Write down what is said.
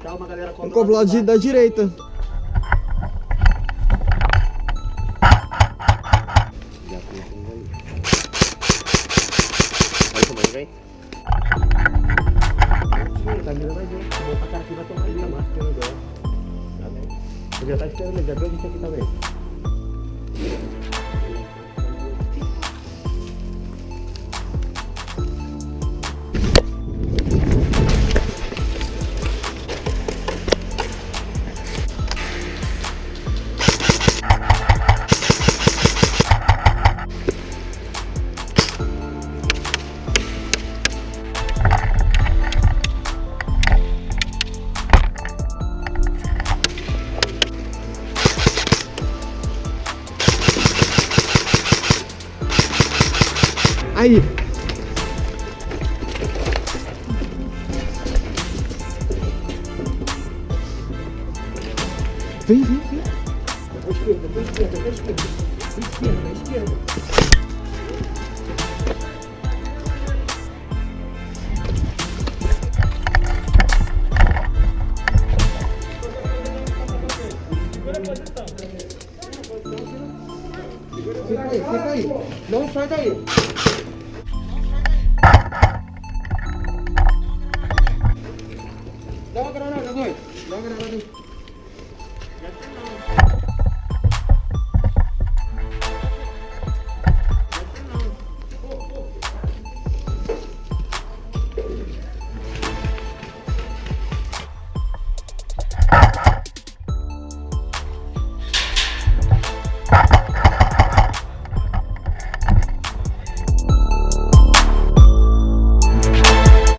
Calma, galera. Vamos pro lado da direita. Já começamos aí. Olha como ele vem. Tá mirando a gente. Se botar a cara aqui, vai tomar ali a máscara agora. Tá bem? Ele já tá esperando, ele já viu a gente aqui também. Aí. Vem. Da esquerda. Da esquerda. Fica aí. Não sai daí. Dá uma granada, dois. Dá uma granada aí.